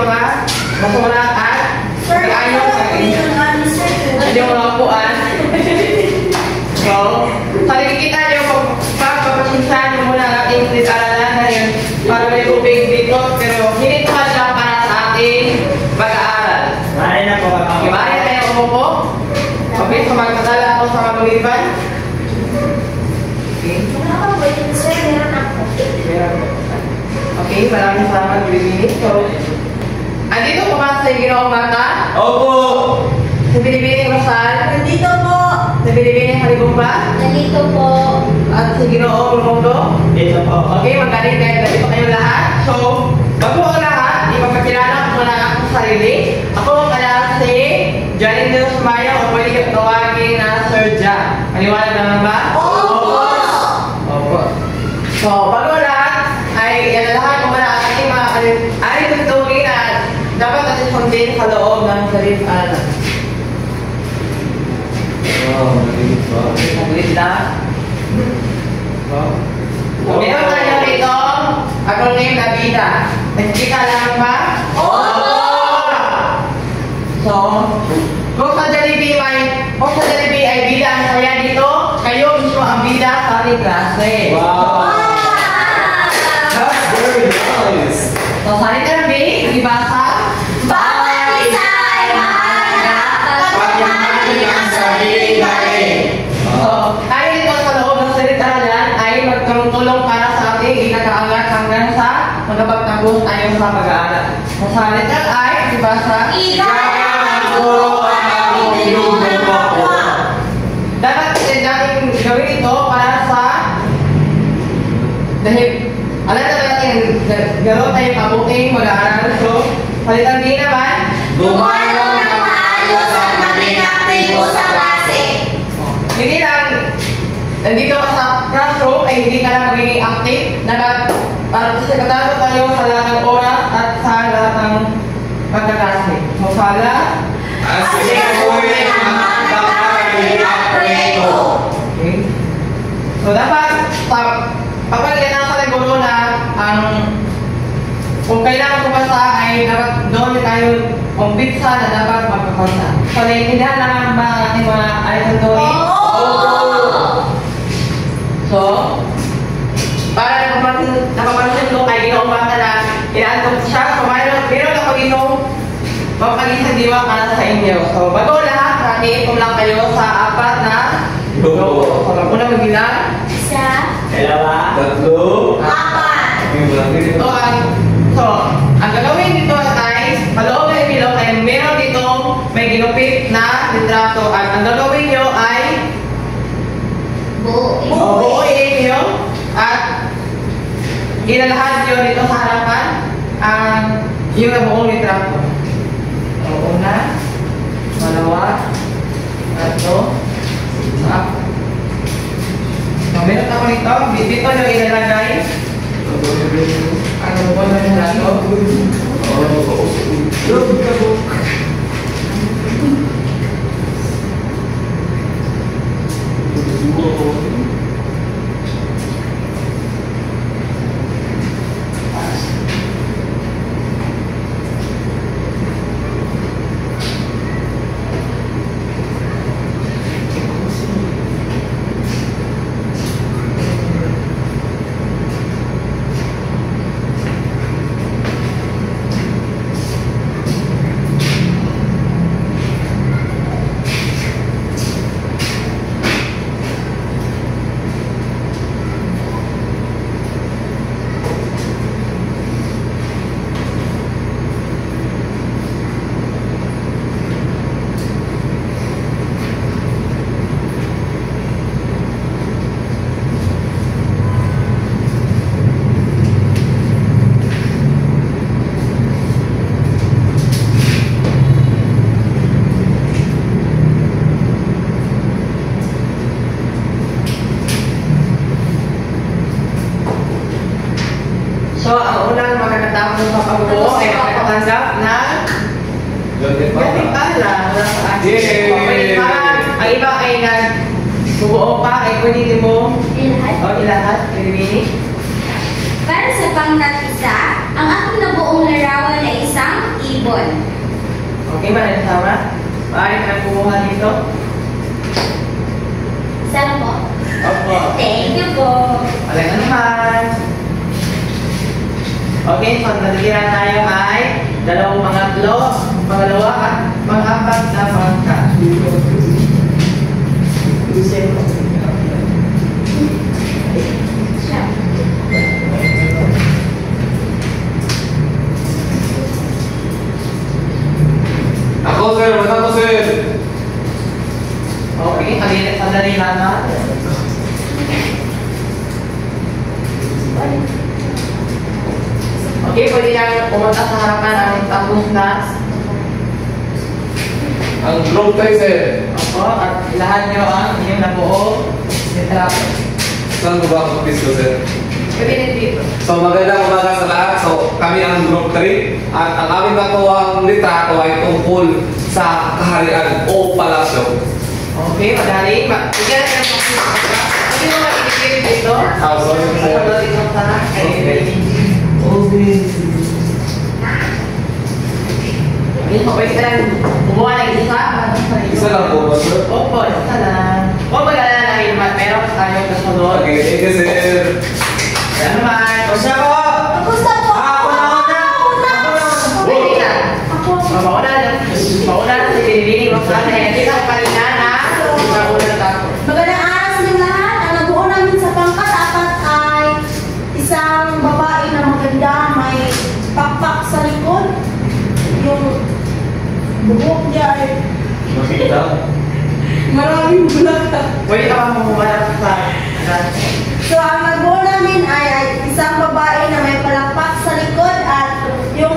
mga basura at ayaw sa hindi mo lang puan. So, nakikita nyo pagpapasinsan nyo muna ang ating silid-aralan na yun para may tubig dito, pero hindi naman lang para sa ating pag-aaral. Mari na po. Okay, mari tayo umupo. Okay, so magkatala ako sa magulipan. Okay, maraming salamat, Bilibini. So, andito po ba sa Ginoong Bata? Opo! Sa Bilibini Rosal? Nandito po. Sa Bilibini Halibumba? Nandito po. At sa Ginoong Mundo? Dito po. Okay, magaling kayo. Dito kayo lahat. So, bago ang lahat, ipapakilala ko muna ako sa sarili. Ako pala si Janine de los Mayo o pwede tawagin na Sir Ja. Maniwala naman ba? Opo! Opo. So, bago lahat, ay yan lahat kung muna ang ating mga tutulin na dapat natin sundin sa loob ng silid-aralan. Wow, nagigit ba? Naglit lang. Wow. Meron tayo dito, acronym na BIDA. Nagkita lang ba? Opo! So, kung sa Jollibee ay bida ang saya dito, kayo mismo ang bida sa ating klase. Wow! That's very nice! So, sa letter B, ibasa. Bawat isa ay mahalaga pagmamahal ang sariling galing. So, tayo dito sa loob ng silid-aralan ay magtulong-tulong para sa ating inakaangat hanggang sa magkapagtapos tayo sa pag-aaral. So, sa letter I, ibasa. Dapat natin gawin ito para sa dahil alam na natin gano'n tayong kabuking mag-aaral. So, palitan din naman Gumalaw ng maayos at maging aktibo sa klase. hindi lang nandito ka sa classroom ay hindi ka lang magiging active. Dapat para sa katalo tayo sa lahat ng oras at sa lahat ng pagkaklase. So, sala Asigurin ang magkakaroon ng proyekto. okay. So, dapat papagyan sa siguro na ang kung kailangan kumasa ay dapat doon tayo kumpitsa na dapat magkakasa. So, naiintindihan naman ba ang ating mga ayatatuloy? So, para napapansin ko kay Ginoong Bata na inaantong siya. So, meron ako dito mapagisang diwa para sa inyo. So, bago lahat, natin lang kayo sa apat na grupo. So, una magbilang. Isa, Dalawa, tatlo, apat. Ang gagawin dito ay, paloob ng bilog ay meron dito may ginupit na litrato. At ang gagawin nyo ay buuin nyo at ilalahad nyo dito sa harapan ang yung buong litrato. So, una, dalawa, tatlo, apat. So, meron ako dito. Dito nyo ilalagay ang buong litrato. So, ang unang makakatapos sa pagbuo ay makakatanggap na galing pala. Yay! Ang iba ay nagbubuo pa, ay pwede mo ilahat, Pilipini. Para sa pangkat isa, ang aking nabuong larawan ay isang Okay ba na sama? Maaari ka na kumuha dito? Saan po? Opo. Thank you po. Walang ano naman. Okay, so natigiran tayo ay dalawang pangatlo, pangalawa at pang-apat na pangka. Ako sir, mata ko sir. Okay, sandali lang na. Okay, pwede namin pumunta sa harapan ng tapos na. Ang group tayo sir. Opo, at ilahan nyo ang inyong nabuo. Dito. Saan mo ba ang piso sir? Pwede dito. So magandang umaga sa lahat. So kami ang group 3 at ang aming nakuhang litrato ay tungkol sa kaharian o palasyo. Okay, madali. Bigyan natin ang pagkakita. Pwede mo mag-ibigay dito. Sorry sir. Ano dito sa Okay. Hindi mo pwede ka lang kumuha ng isa. Isa lang po ba sir? Opo, isa lang. Huwag mag-alala lang yun, meron tayong kasunod. Okay, thank you sir. Yan naman. Gusto ko! Gusto po. Ako na! Pwede ka. Mauna na si Billy. Mauna na. Hindi na kanina na. Mauna na ako. Magandang araw sa inyong lahat. Ang nabuo namin sa pangkat-apat ay isang babae na maganda, may pakpak sa likod. Yung buhok niya ay Makita. maraming bulak. Pwede ka bang mumuha sa So, ang nabuo namin ay isang babae na may palakpak sa likod at yung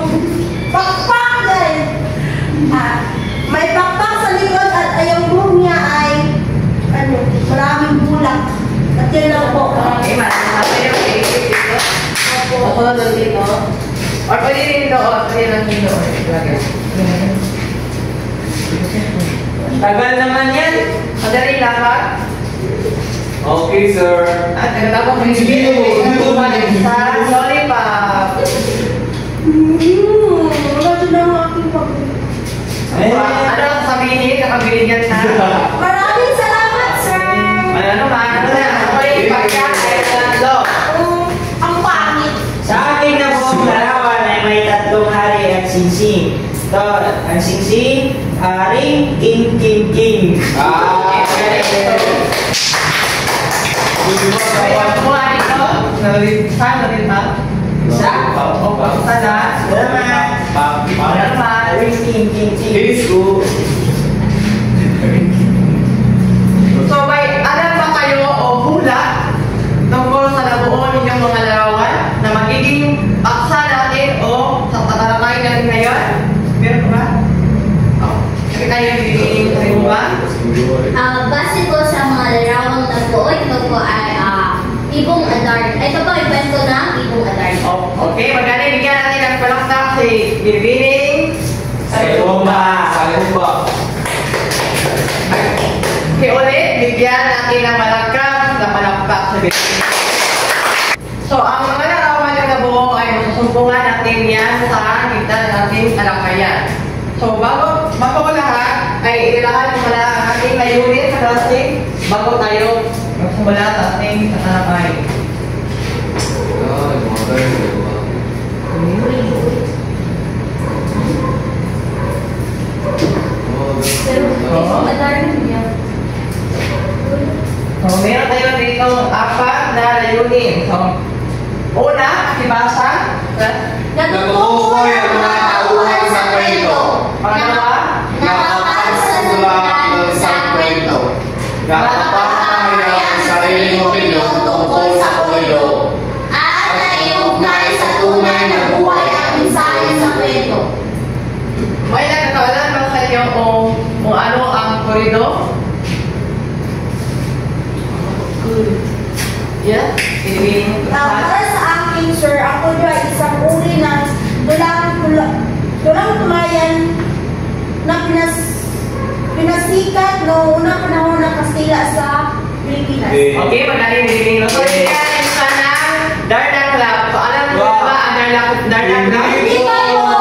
pakpak din. May pakpak sa likod at yung buhok niya ay maraming bulak. At yun lang po. Okay, pwede mo i-isip dito. Ako na dito. Or pwede rin doon. Pwede lang dito. Ilagay. Tagal naman yan. Madali lang ba? Okay sir. At nagtatapos mo yung video mo. Sa lollipop. Wala din ang aking pag- Ano ang sabihin kapag binigyan na? Maraming salamat, sir! Ano naman? Ano na? Ako yung pagkain ng lo. Ang pangit. Sa ating nabuong larawan ay may tatlong hari at singsing. Ito, ang singsing, hari, king, king, king. Kaya mo dito. Saan na rin ba? Isa? Opo. Sana. Salamat. Ano naman? Hari, king, king, king. Peaceful. So, may alam ba kayo o hula tungkol sa nabuo ninyong mga larawan na magiging paksa natin o sa tatalakayin natin ngayon? Meron ba? Kasi tayo bibigyan kayo ba? Base po sa mga larawang na po, ito po ay Ibong Adart. Ito po ay kwento ng Ibong Adart. Okay, magaling bigyan natin ang palakpak si Birbining. Sayumba. Sayumba. Okay, ulit, bigyan natin ng malakap na palakpak si Birbining. So, ang mga larawan na nabuo ay masusumbungan natin yan sa gitna ng ating talakayan. So, bago lahat, ay ilahan mo muna ang ating layunin sa klaseng bago tayo magsimula sa ating tatalakay. Ibong Adart niya. So, meron tayo dito apat na layunin. So, una, pakibasa. Natutukoy ang mga tauhan sa kwento. Pangalawa, Nakakasalanan sa kwento. Nakapahayag sa iyong opinyon tungkol sa kwento. At naiugnay sa tunay na buhay at mensahe sa kwento. may nagkakaalam ba sa inyo kung ano ang korido? Yeah? Pilipinin mo Para sa akin, sir, ako ay isang uri ng dulang tumayan na pinasikat noong unang panahon ng Kastila sa Pilipinas. Okay, madali pilipinin mo. So, yan yung sana Dardan Club. So, alam mo ba ang Dardan Club? Hindi pa po!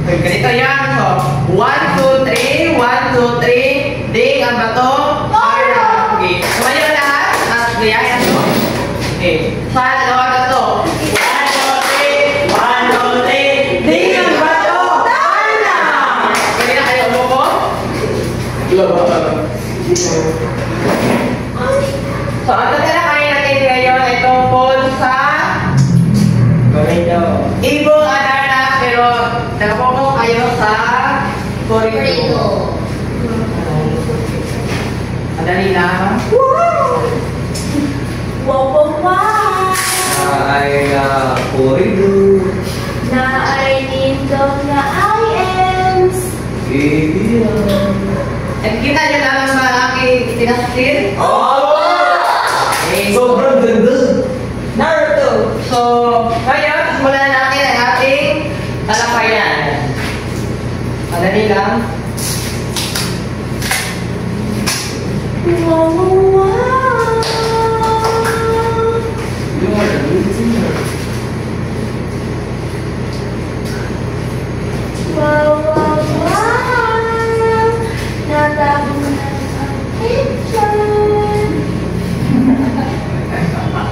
Ganito yan. So, 1, 2, 3. 1, 2, 3. Ding ang bato. Para. Okay. Sumayo na lahat. At liyayan to. Okay. Sa dalawa na to. 1, 2, 3. 1, 2, 3. Ding ang bato! Ana! Pwede na kayo umupo? So, ang tatalakayin natin ngayon ay tungkol sa Corridor. ibong Adarna, pero nakapopo kayo sa corridor. Madali lang. Wow! Ay corridor. Na ay nindog na items. Ibiyan. Nakikita niyo naman ba ang aking pinastil? Oh! Okay. Sobrang ganda. Naruto. So, ngayon, simulan natin ang ating talakayan. Madali lang. Wow!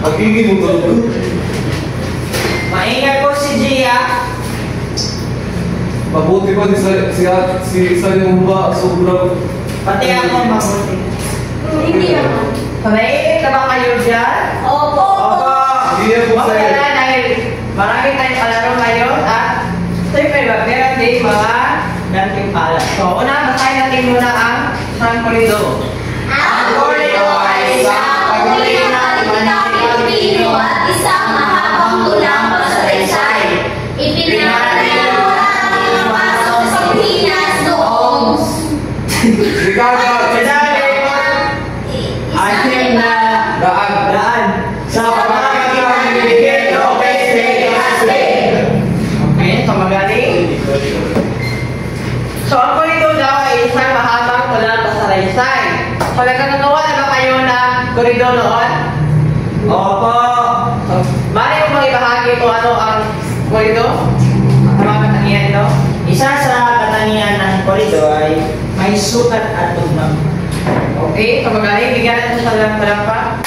Pagiging mo talaga. Maingat po si Gia. Mabuti pa si isa yung ba sobrang... Pati ako mabuti. Hindi naman. Sanay na ba kayo dyan? Opo! Hindi yan po Huwag sa'yo. na dahil marami tayong kalaro ngayon at siyempre ba, meron din mga Ganting pala. so, una, basahin natin muna ang San Corridor. Ang corridor ay isang pagulina't manakit Pilipino at isang mahabang tulang pagsalaysay. Ipinangalan ang pinapasok sa Pinas noong Ricardo, Akin na daan. sa pamamagitan ni Miguel Lopez Velasquez. Okay, so magaling. So, ang corridor daw ay isang mahabang tulang pagsalaysay. So, nagkakagawa na ba kayo ng corridor noon? Opo. So, mali mo bang ibahagi kung ano ang corridor? Ang mga katangian nito? Isa sa katangian ng koridor ay may sukat at tugma. Okay, so magaling. Bigyan natin sa lampa.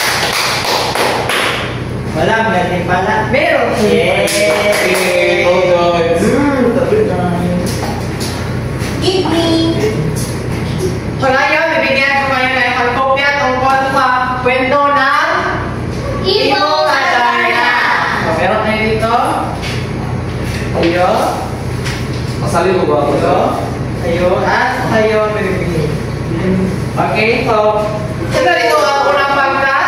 Walang ganting pala. Meron. Yes! Okay, oh guys. Give me. So ngayon, bibigyan ko kayo ng isang kopya tungkol sa kwento ng Ibong Adarna. So, meron tayo dito. Tayo. Masali mo ba ako? Tayo. Tayo. At tayo. Bibigyan. Okay, so ito dito ang unang pagkat.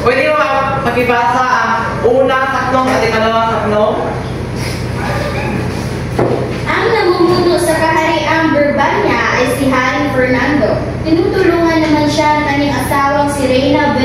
Pwede mo makibasa ang unang saklong at ikalawang saklong. Ang namumuno sa kahariang Berbanya ay si Haring Fernando. Tinutulungan naman siya ng kanyang asawang si Reina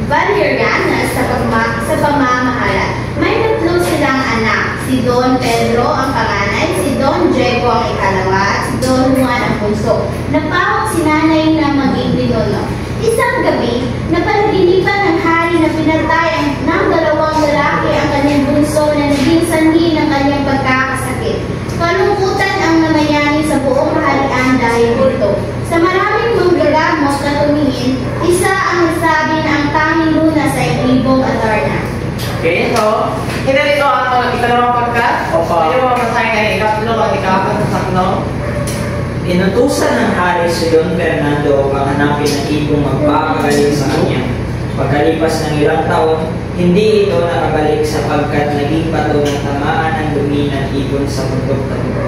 Valeriana sa pamamahala. May tatlo silang anak, si Don Pedro ang panganay, si Don Diego ang ikalawa, at si Don Juan ang bunso. Napawag si nanay na maging linono. Isang gabi, napanaginipan ng hari na pinatay ng dalawang lalaki ang kanyang bunso na naging sanhi ng kanyang pagkakasakit. Kalungkutan ang namayani sa buong kaharian dahil dito. Sa maraming manggagamos na tumingin, isa ang nagsabi na ang tanging lunas ay Ibong Adarna. Okay, so ito dito ang ikalawang pagkat. Opo. Pwede mo masahin ang ikatlo at ikapat sa saklong. Inutusan ng hari si Don Fernando upang hanapin ang ibong magpapagaling sa kanya. Pagkalipas ng ilang taon, hindi ito nakabalik sapagkat naging bato ng tamaan ng dumi ng ibon sa bundok na ito.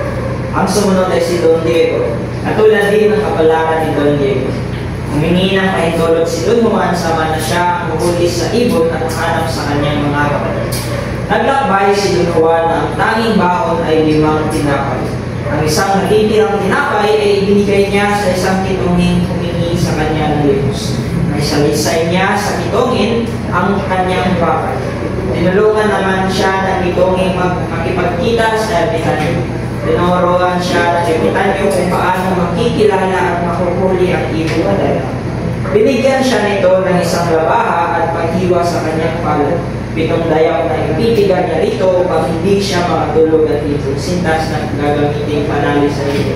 Ang sumunod ay si Don Diego, katulad din ng kapalaran ni Don Diego. Humingi ng pahintulot si Don Juan sama na siya ang huhuli sa ibon at hanap sa kanyang mga kapatid. Naglakbay si Don Juan na ang tanging baon ay 5 tinapay. Ang isang natitirang tinapay ay ibinigay niya sa isang kitonging humingi sa kanya ng limos. Naisalisay niya sa kitongin ang kanyang bakal. Tinulungan naman siya ng kitonging makipagkita sa ermitanyo. Tinoroan siya ng ermitanyo kung paano makikilala at makuhuli ang ibong Adarna. Binigyan siya nito ng isang labaha at paghiwa sa kanyang palad. pitong dayaw na ipitigan niya rito upang hindi siya makatulog at ito sintas na gagamiting panali sa ito.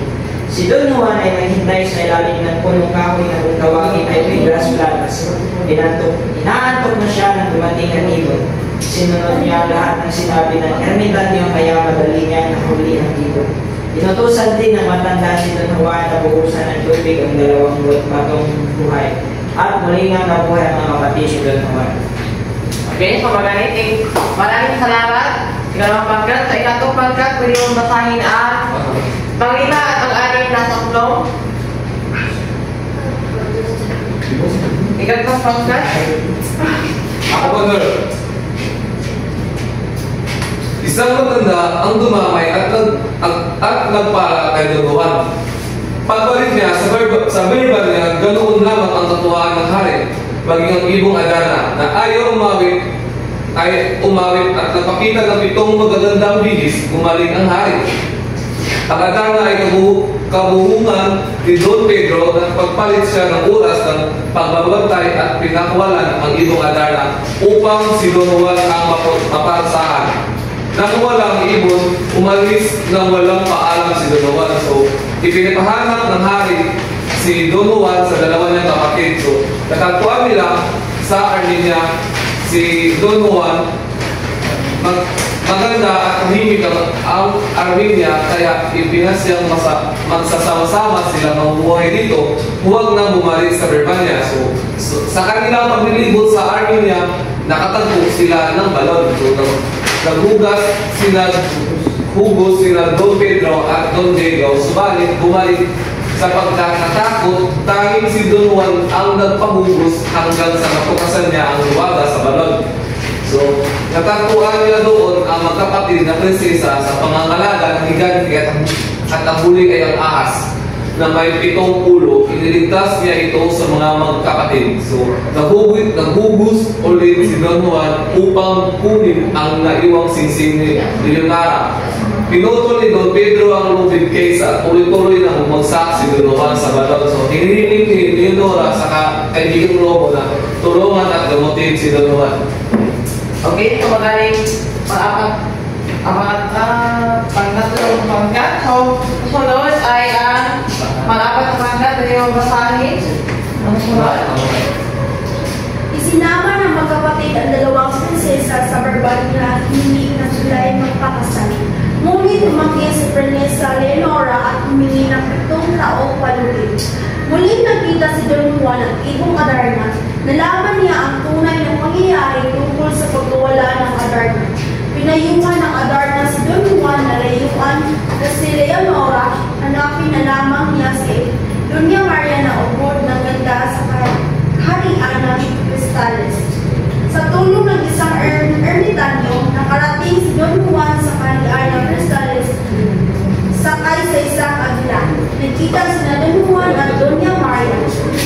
Si Don Juan ay naghintay sa ilalim ng punong kahoy na kung tawagin ay Pedras Blancas. Inaantok na siya nang dumating ang ibon. Sinunod niya lahat ng sinabi ng ermitanyo kaya madali niya nahuli ang ibon. Inutusan din ng matanda si Don Juan na buhusan ng tubig ang dalawang batong buhay. At muli nga nabuhay ang mga kapatid si Don Juan. Okay, so maraming salamat. Ikalawang pangkat. Sa ikatong pangkat, pwede mong basahin ang pangina at ang anim na tatlo. Ikatong pangkat. Ako ba, Lord? Isang matanda ang dumamay at nagpala kay Don Juan. Pagbalik niya sa birban niya, ganoon lamang ang katuwaan ng hari, maging ang ibong Adana na ayaw umawit at napakita ng 7 magagandang bihis, gumaling ang hari. Ang Adana ay kabuhungan ni Don Pedro na pagpalit siya ng oras ng pagbabantay at pinakawalan ang ibong Adana upang si Don Juan ang maparansahan. Nang walang ibon, umalis nang walang paalam si Don Juan. So, ipinapahanap ng hari si Don Juan sa dalawa niyang kapatid. So, natagpuan nila sa Armenia si Don Juan. Maganda at tahimik ang Armenia, kaya ipinasyang magsasama-sama sila mabuhay dito. Huwag na bumalik sa Birmania. So, sa kanilang paglilibot sa Armenia, nakatagpo sila ng balon. So, naghugas sina Don Pedro at Don Diego, subalit bumalik sapagkat natakot, tanging si Don Juan ang nagpahugus hanggang sa natukasan niya ang luwaga sa balon. So, natagpuan nila doon ang magkapatid na prinsesa sa pangangalaga ng higanti at ang huli ay ang ahas na may 7 ulo. Iniligtas niya ito sa mga magkapatid. So, naghugus ulit si Don Juan upang kunin ang naiwang singsing ni Leonora. Pinutol ni Don Pedro ang lubid case at tuloy-tuloy na bumagsak si Don Juan sa balon. So, hinihiling ni Leonora sa kaibigang lobo na tulungan at gamutin si Don Juan. Okay, so magaling pangatlong pangkat. So, sunod ay ang pang-apat na pangkat na yung basahin. Ang sunod. Isinama ng magkapatid ang dalawang prinsesa sa birban nila, hindi na sila ay magpakasal. Ngunit umangkin si Prinsesa Leonora at humingi ng 7 taong palulit. Muling nakita si Don Juan at ibong Adarna. Nalaman niya ang tunay ng pangyayari tungkol sa pagkawala ng Adarna. Pinayuhan ng Adarna si Don Juan na layuan na si Leonora, hanapin na lamang niya si Doña Maria na ubod ng ganda sa kaharian ng Cristales. Sa tulong ng isang ermitanyo, nakarating si Don Juan sa kaharian ng Cristales sakay sa isang agila. Nakita sina Don Juan at Doña Maria.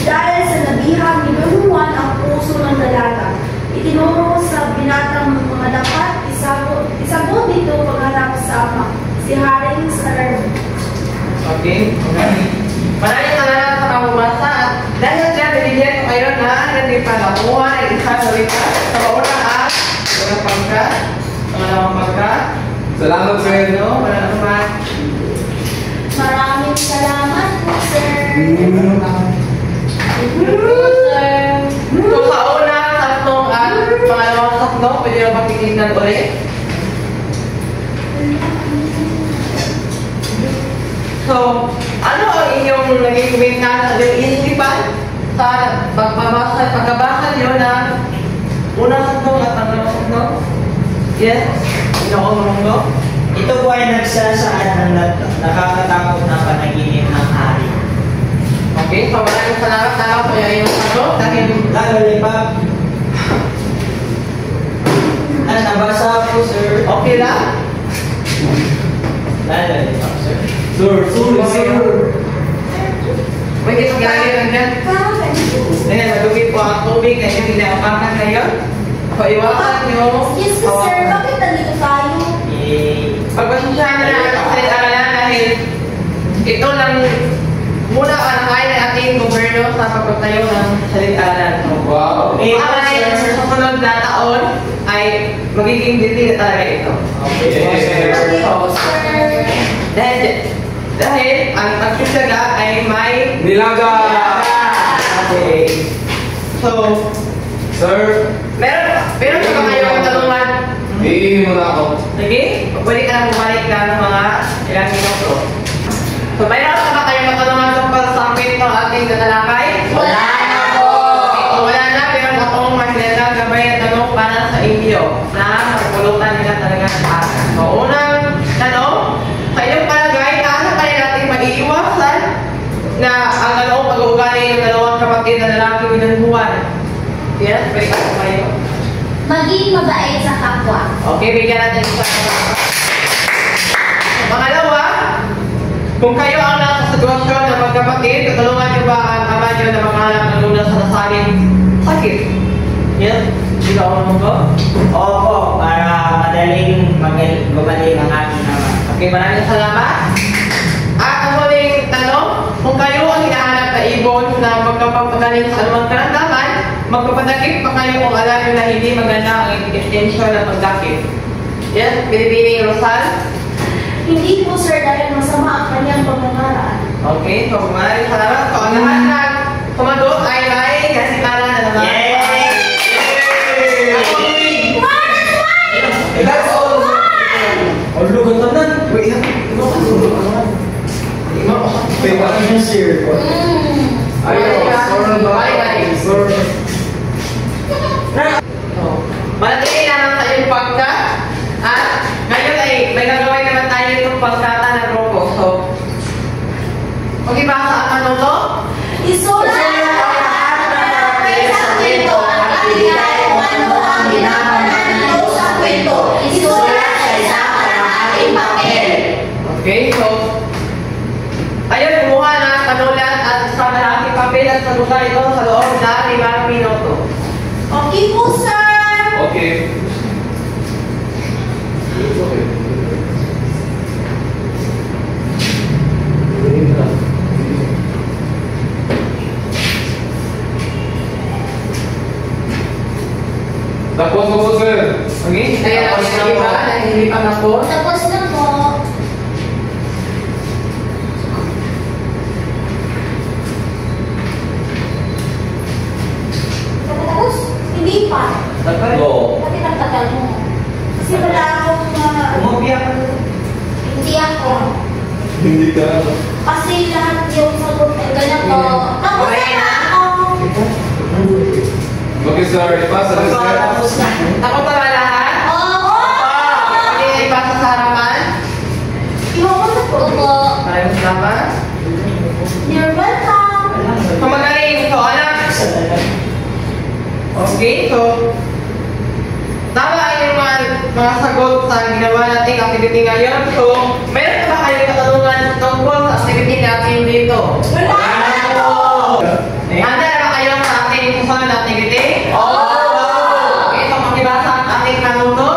Dahil sa nabihag ni Don Juan ang puso ng dalaga, itinuro sa binatang mga dapat isagot dito pagharap sa ama, si Haring Salerno. Okay. Maraming salamat sa pamabasa at dahil dyan, binigyan ko kayo na hindi pa nakuha ng isang salita sa unang at unang pangkat, pangalawang pangkat. Salamat sa inyo. Maraming salamat po, sir. So, sa unang tatlong at pangalawang tatlong, pwede na mapikitan ulit. So, ano ang inyong naging komentahan sa iisipan sa pagkabasa nyo ng unang tatlong at pangalawang tatlong? Yes? Ino. Ito po ay nagsasaad ng nakakatakot na panaginip ng hari. Okay, so maraming salamat na po yung ano dahil Lalipap. Nabasa po, sir. okay lang. Lalipap, sir. Sir. May kisagaya lang yan. Ngayon, madugit po ang tubig na yung inaapakan ngayon. So, iwasan nyo. Excuse me, sir. Bakit nandito tayo? Pagpasensyahan na natin sa aralan dahil ito lang muna ang nakain ng ating ating gobyerno sa pagpatayo ng salitaran. Wow. Ay, sa susunod na taon ay magiging dili na talaga ito. Dahil ang pagsusaga ay may Nilaga! Okay. So, Sir, meron pa kayong katanungan? iihin mo na ako. Sige, pwede ka na bumalik na ng mga ilang minuto. So, mayroon na ba kayong katanungan tungkol sa akin ng ating tatalakay? Wala na po. Wala na, pero akong mahilala gabay at tanong para sa inyo na magpulutan nila talaga sa akin. So, unang tanong, sa inyong palagay, paano kaya natin maiiwasan na ang pag-uugali ng dalawang kapatid na lalaki binubuhan? Yes, pwede ka kayo. Maging mabait sa kapwa. Okay, bigyan natin isa. Pangalawa, kung kayo ang nasa sitwasyon ng magkapatid, tutulungan niyo ba ang ama niyo na makahanap ng lunas sa nasaling sakit? Yes? Ikaw mo ba? Opo, para madaling gumaling ang aking ama. Okay, maraming salamat. At ang huling tanong, kung kayo ang hinahanap na ibon na magkapagpagaling sa anumang karamdaman, magpapadakip pa kayo kung alam nyo na hindi maganda ang intensyon ng pagdakip. Yes, Pilipini Rosal. Hindi po sir dahil masama ang kanyang pagkakaraan. Okay, so maraming salamat. So, ang lahat na kumagot ay may kasiparan na naman. Yay! That's all! Oh, lugot na nun. Wait, Wait, what did you say? Ayaw, sorry. Malatingin naman sa iyong pagka. At ngayon ay may gagawin naman tayo itong pagkata ng grupo. So, mag-ibasa ang ano to? Isulat ang lahat ng papel sa kwento at ibigay kung ano ang binabanatan sa kwento. Isulat sa isa para ating papel. Okay, so, ayun, kumuha na kanulat at sa malaking papel at sa lugar ito sa loob na 5 minuto. Okay po sir. Okay. Tapos mo po, sir. Okay, kaya Tapos natin na ang iba po. na hindi pa na po. Tapos na po. Tapos? Hindi pa. Oo. Bakit ang tagal mo? Kasi wala akong Umapya ka. hindi ako. Hindi ka. Kasi lahat yung sagot ay ganito. Tapos na ako. Okay, sir. Ipasa na, sir. Tapos na. Ako pa ba lahat? Oo. Pwede na ipasa sa harapan? Iwawan po. Opo. Maraming salamat. You're welcome. So, magaling. So, anak. Isa na lang. Okay, so, tama yung mga sagot sa ginawa nating activity ngayon. So, mayroon pa ba kayong katanungan tungkol sa activity natin dito? Wala na po. Handa na ba kayo sa ating susunod na activity? Okay, so makibasa ang ating kanuto.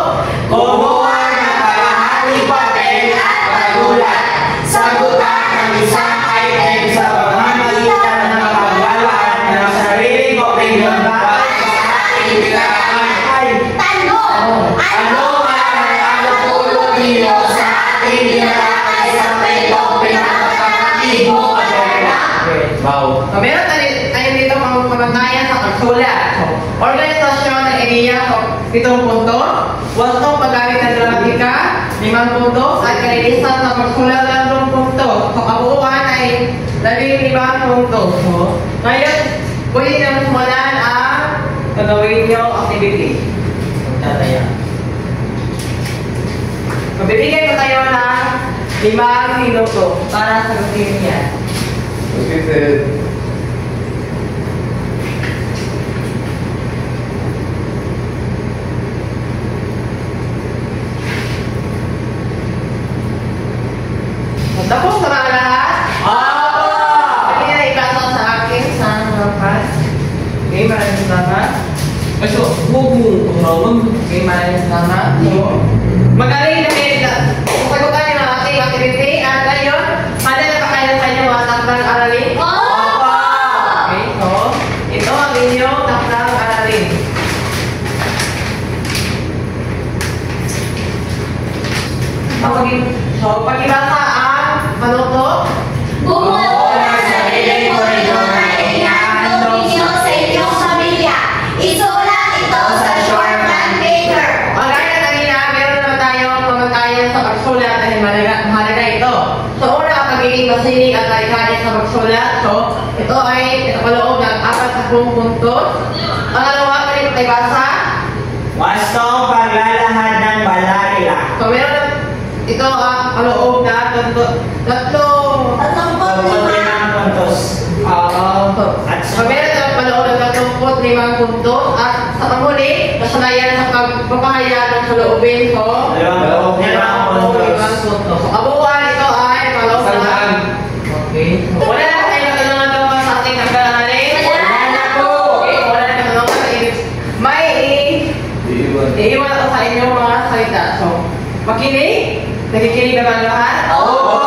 Kumuha ng kalahating papel at panulat. Sagutan ang isang item sa pamamagitan ng paglalaan ng sariling opinion para sa ating bilangan ay Tanong. ano ang natutulog niyo sa ating bilangan sa kwentong pinapakakatibo at wala? Wow. So, meron tayo dito mga pagkakayan sa pagsulat. Organisasyon ng ideya, 7 punto. Wastong paggamit ng dramatika, 5 punto. At kalinisan sa pagsulat, 2 punto. So, kabuuan ay 15 punto. So, ngayon, pwede na simulan ang gagawin nyo activity. Tataya. Mabibigyan ko tayo ng 5 minuto para sagutin niya. Okay, sir. Tapos na ba ang lahat? Pwede na ipasa sa akin sa harapan. Okay, maraming salamat. Ay, so, huwag mo kumawag. Okay, maraming salamat. So, magaling dahil sagutan niyo ang ating activity at ngayon, handa na ba kayo sa inyong mga takdang aralin? Oo. pagibasa ang ano to? Bumuo ng sariling koridor na inihandog ninyo sa inyong pamilya. Isulat ito sa shorthand paper. Gaya na kanina, meron naman tayong pamatayan sa pagsulat dahil mahalaga ito. So, una ang pagiging masinig at tarikanin sa pagsulat. So, ito ay paloob ng 40 puntos. Pangalawa, pagbasa. Wastong paglalahad ng balarila. So, meron ito ang paloob na tatlong puntos. At so, meron ito ang paloob ng 35 puntos. At sa panghuli, kasanayan sa pagpapahayag ng saloobin. So, 2 puntos. So, abuan ito ay paloob na. Saan? Okay. Wala na kayo katanungan daw ba sa ating nagkakanin? Wala na po. Okay, wala na katanungan sa ibig. May iiwan ako sa inyong mga salita. So, makinig? Nakikinig naman lahat? Oo.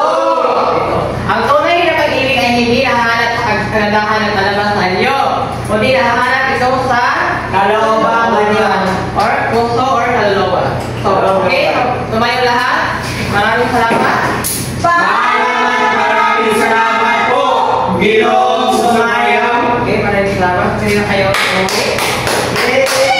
Ang tunay na pag-ibig ay hindi nahanap sa kagandahan ng palabas sa inyo. Kundi nahanap ito sa Kalooban ninyo. or puso or kalooban. So, okay? Tumayo lahat. Maraming salamat. Maraming salamat po, Ginoong Sumaya. Okay, maraming salamat. Kayo. Okay.